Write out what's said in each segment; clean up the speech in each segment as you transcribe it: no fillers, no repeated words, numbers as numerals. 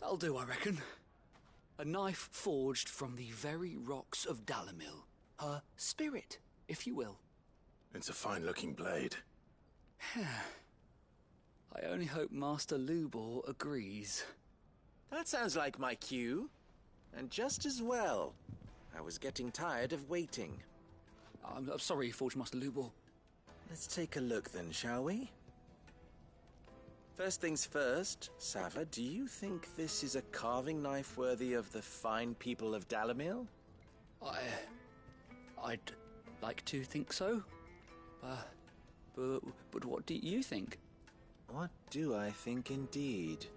That'll do, I reckon. A knife forged from the very rocks of Dalimil. Her spirit, if you will. It's a fine-looking blade. I only hope Master Lubor agrees. That sounds like my cue. And just as well. I was getting tired of waiting. I'm sorry, Forge Master Lubor. Let's take a look then, shall we? First things first, Sava, do you think this is a carving knife worthy of the fine people of Dalimil? I'd like to think so. But what do you think? What do I think indeed?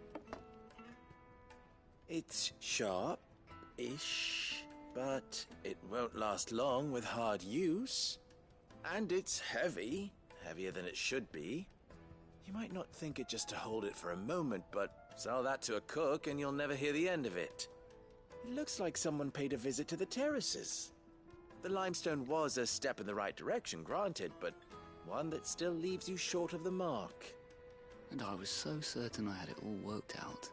It's sharp-ish, but it won't last long with hard use. And it's heavy, heavier than it should be. You might not think it just to hold it for a moment, but sell that to a cook and you'll never hear the end of it. It looks like someone paid a visit to the terraces. The limestone was a step in the right direction, granted, but one that still leaves you short of the mark. And I was so certain I had it all worked out.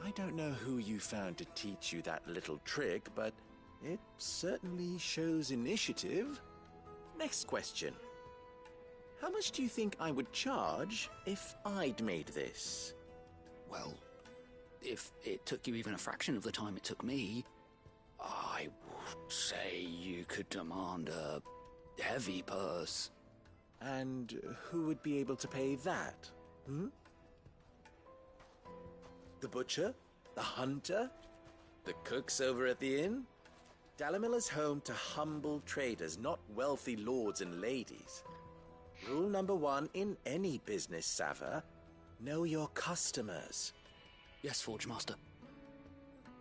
I don't know who you found to teach you that little trick, but it certainly shows initiative. Next question. How much do you think I would charge if I'd made this? Well, if it took you even a fraction of the time it took me, I would say you could demand a heavy purse. And who would be able to pay that? The butcher? The hunter? The cooks over at the inn? Dalimil is home to humble traders, not wealthy lords and ladies. Rule number 1 in any business, Sava, know your customers. Yes, Forge Master.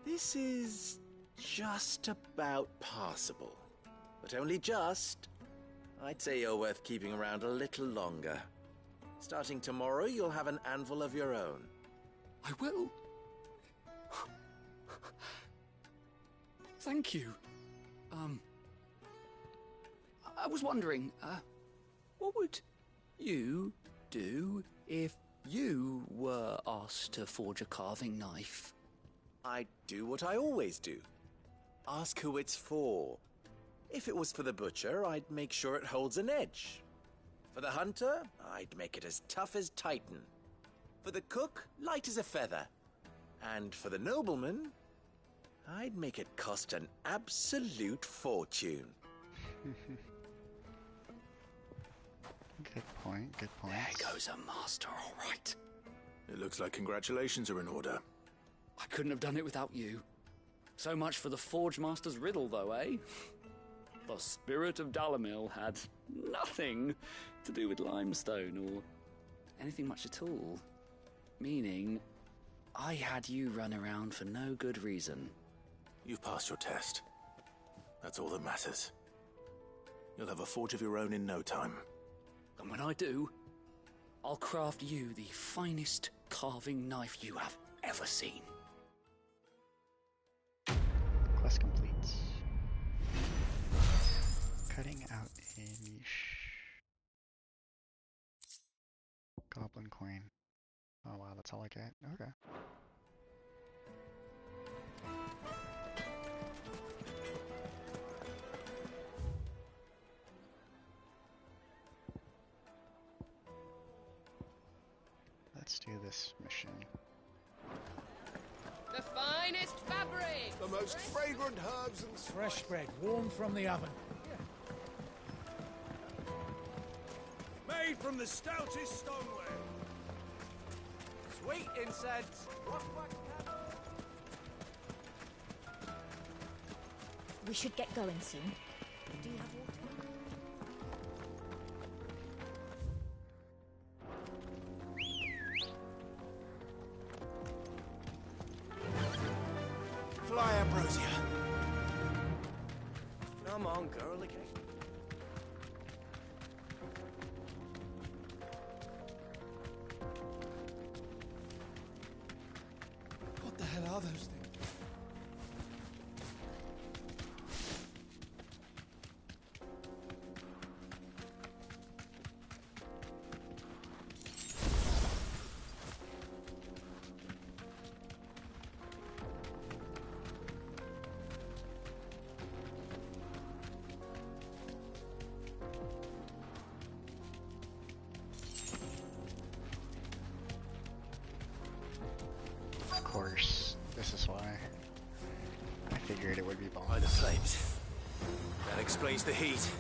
This is just about passable. But only just. I'd say you're worth keeping around a little longer. Starting tomorrow, you'll have an anvil of your own. I will. Thank you. I was wondering, what would you do if you were asked to forge a carving knife? I'd do what I always do. Ask who it's for. If it was for the butcher, I'd make sure it holds an edge. For the hunter, I'd make it as tough as Titan. For the cook, light as a feather. And for the nobleman, I'd make it cost an absolute fortune. Good point, good point. There goes a master, all right. It looks like congratulations are in order. I couldn't have done it without you. So much for the Forge Master's riddle, though, eh? The spirit of Dalimil had nothing to do with limestone or anything much at all. Meaning, I had you run around for no good reason. You've passed your test. That's all that matters. You'll have a forge of your own in no time. And when I do, I'll craft you the finest carving knife you have ever seen. Quest complete. Cutting out a niche. Goblin coin. Oh wow, that's all I get? Okay. Let's do this mission. The finest fabric! The most fragrant herbs and Fresh bread, warm from the oven. made from the stoutest stoneware. Sweet incense! We should get going soon. Do you have water? Fly, Ambrosia. Come on, girl, again. What the hell are those things? figured it would be By the bombs. flames. That explains the heat.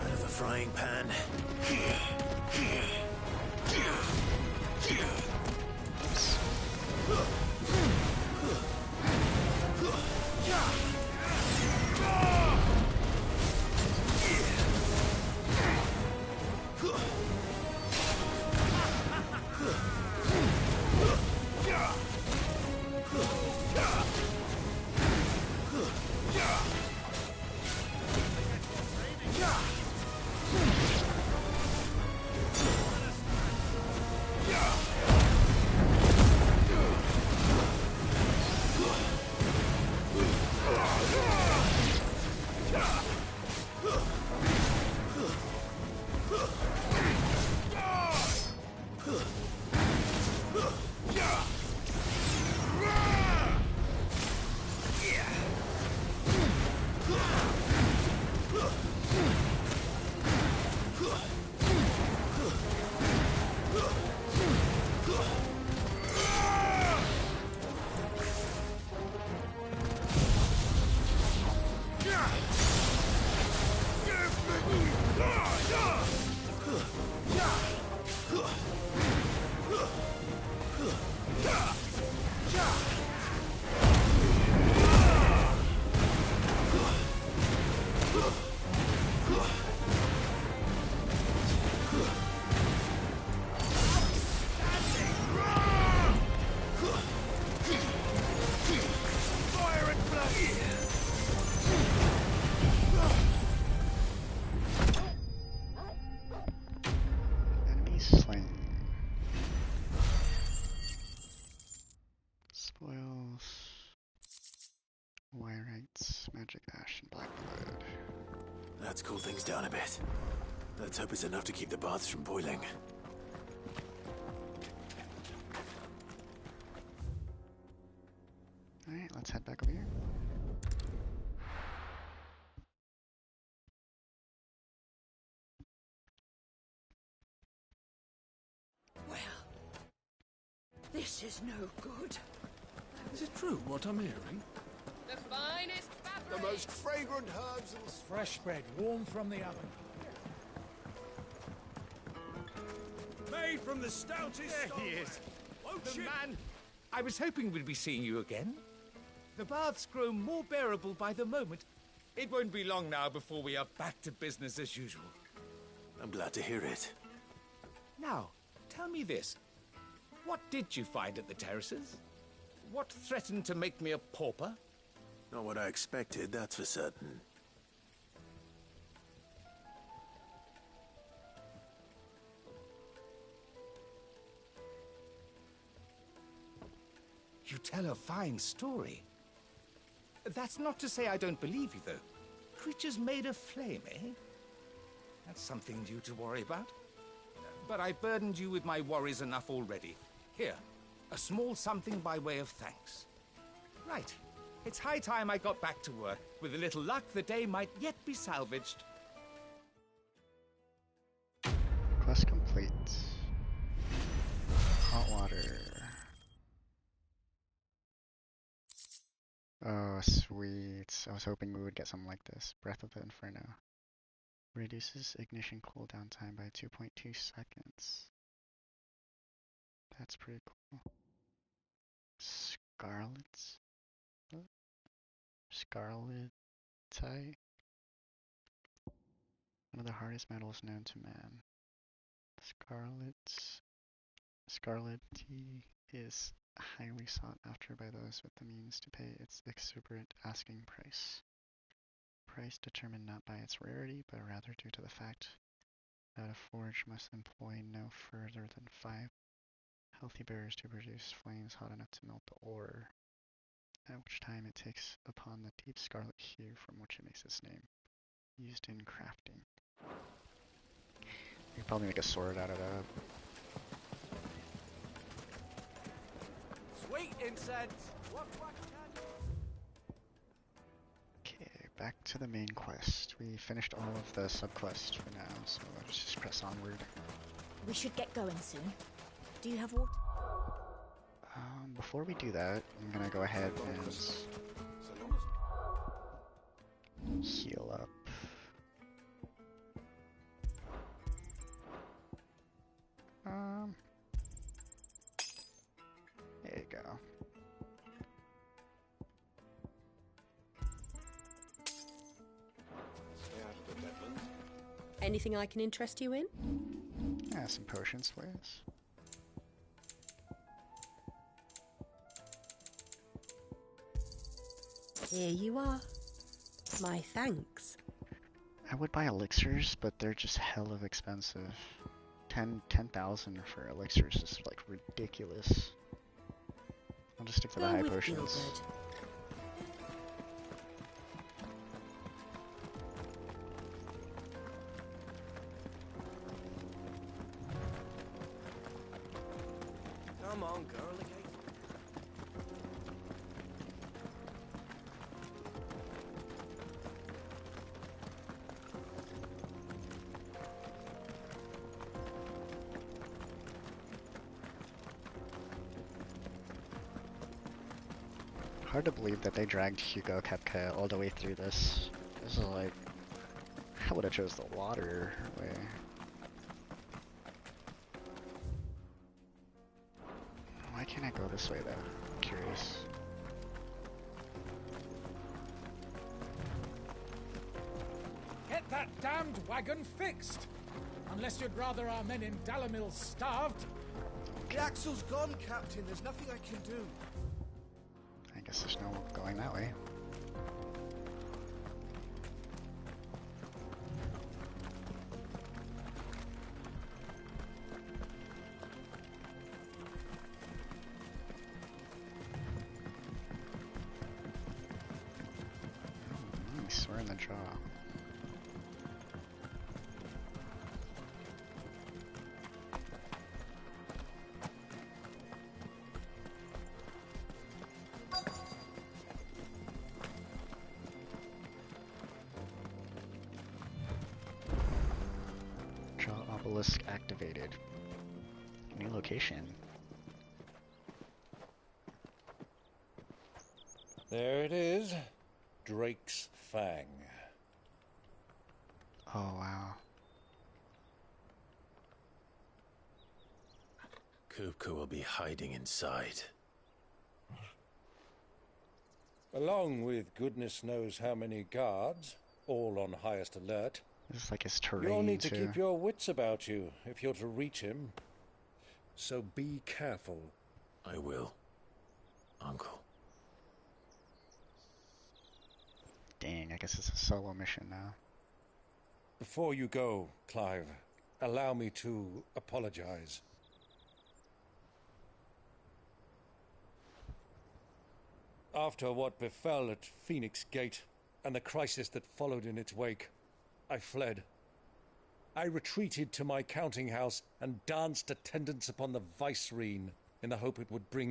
Out of the frying pan. Enemies slain. Spoils. Wyrite, magic ash, and black blood. Let's cool things down a bit. Let's hope it's enough to keep the baths from boiling. Alright, let's head back over here. Well, this is no good. Is it true what I'm hearing? The finest fabric. The most fragrant herbs and Fresh bread, warm from the oven. made from the stoutest There he stone. is. Won't The you? man! I was hoping we'd be seeing you again. The baths grow more bearable by the moment. It won't be long now before we are back to business as usual. I'm glad to hear it. Now, tell me this. What did you find at the terraces? What threatened to make me a pauper? Not what I expected, that's for certain. You tell a fine story. That's not to say I don't believe you, though. Creatures made of flame, eh? That's something new to worry about. But I burdened you with my worries enough already. Here, a small something by way of thanks. Right. It's high time I got back to work. With a little luck, the day might yet be salvaged. Quest complete. Hot water. Oh, sweet. I was hoping we would get something like this. Breath of the Inferno. Reduces ignition cooldown time by 2.2 seconds. That's pretty cool. Scarletite. One of the hardest metals known to man. Scarletite is highly sought after by those with the means to pay its exuberant asking price. Price determined not by its rarity, but rather due to the fact that a forge must employ no further than 5 healthy bearers to produce flames hot enough to melt the ore, at which time it takes upon the deep scarlet hue from which it makes its name, used in crafting. You could probably make a sword out of that. Sweet incense. Okay, back to the main quest. We finished all of the subquests for now, so let's just press onward. We should get going soon. Do you have water? Before we do that, I'm gonna go ahead and heal up. There you go. Anything I can interest you in? Yeah, some potions, please. Here you are. My thanks. I would buy elixirs, but they're just hell of expensive. 10,000 for elixirs is like ridiculous. I'll just stick to the high potions. Gilbert. Come on, girl. Hard to believe that they dragged Hugo Kepka all the way through this. This is like, I would have chose the water way. Why can't I go this way though? I'm curious. Get that damned wagon fixed! Unless you'd rather our men in Dalamil starved. The axle's gone, Captain. There's nothing I can do. I guess there's no going that way. Nice, we're in the draw. Draw obelisk activated. New location. There it is. Drake's Fang. Oh wow. Kupka will be hiding inside. Along with goodness knows how many guards, all on highest alert. This is like his terrain You'll need to too. keep your wits about you if you're to reach him. So be careful. I will, Uncle. Dang, I guess it's a solo mission now. Before you go, Clive, allow me to apologize. After what befell at Phoenix Gate and the crisis that followed in its wake, I fled. I retreated to my counting house and danced attendance upon the vicereine in the hope it would bring